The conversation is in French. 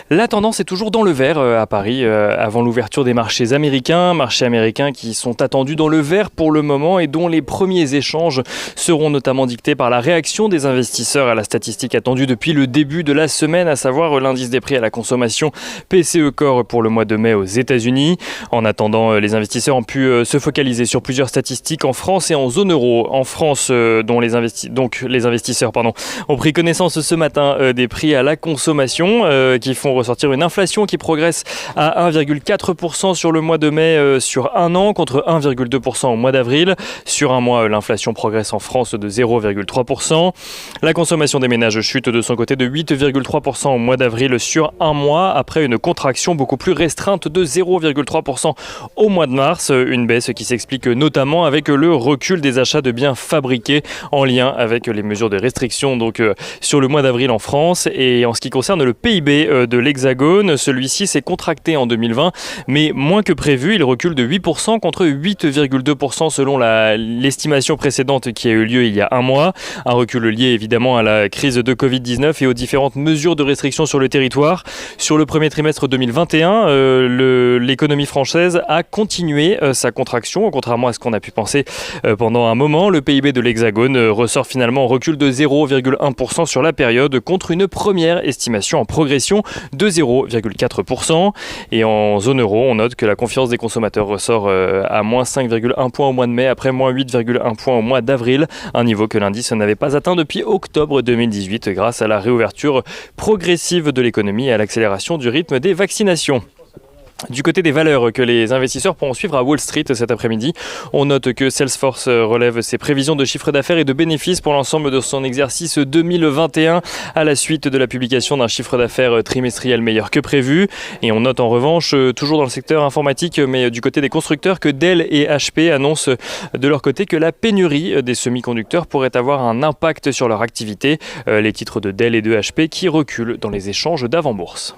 La tendance est toujours dans le vert à Paris avant l'ouverture des marchés américains qui sont attendus dans le vert pour le moment et dont les premiers échanges seront notamment dictés par la réaction des investisseurs à la statistique attendue depuis le début de la semaine, à savoir l'indice des prix à la consommation PCE Core pour le mois de mai aux États-Unis. En attendant, les investisseurs ont pu se focaliser sur plusieurs statistiques en France et en zone euro. En France, dont les investisseurs ont pris connaissance ce matin des prix à la consommation qui font ressortir une inflation qui progresse à 1,4% sur le mois de mai sur un an contre 1,2% au mois d'avril. Sur un mois, l'inflation progresse en France de 0,3%. La consommation des ménages chute de son côté de 8,3% au mois d'avril sur un mois après une contraction beaucoup plus restreinte de 0,3% au mois de mars. Une baisse qui s'explique notamment avec le recul des achats de biens fabriqués en lien avec les mesures de restriction sur le mois d'avril en France. Et en ce qui concerne le PIB de l'Hexagone, celui-ci s'est contracté en 2020, mais moins que prévu. Il recule de 8% contre 8,2% selon l'estimation précédente qui a eu lieu il y a un mois. Un recul lié évidemment à la crise de Covid-19 et aux différentes mesures de restriction sur le territoire. Sur le premier trimestre 2021, l'économie française a continué sa contraction, contrairement à ce qu'on a pu penser pendant un moment. Le PIB de l'Hexagone ressort finalement en recul de 0,1% sur la période contre une première estimation en progression de 0,4%. Et en zone euro, on note que la confiance des consommateurs ressort à moins 5,1 points au mois de mai après moins 8,1 points au mois d'avril, un niveau que l'indice n'avait pas atteint depuis octobre 2018 grâce à la réouverture progressive de l'économie et à l'accélération du rythme des vaccinations. Du côté des valeurs que les investisseurs pourront suivre à Wall Street cet après-midi, on note que Salesforce relève ses prévisions de chiffre d'affaires et de bénéfices pour l'ensemble de son exercice 2021 à la suite de la publication d'un chiffre d'affaires trimestriel meilleur que prévu. Et on note en revanche, toujours dans le secteur informatique, mais du côté des constructeurs, que Dell et HP annoncent de leur côté que la pénurie des semi-conducteurs pourrait avoir un impact sur leur activité. Les titres de Dell et de HP qui reculent dans les échanges d'avant-bourse.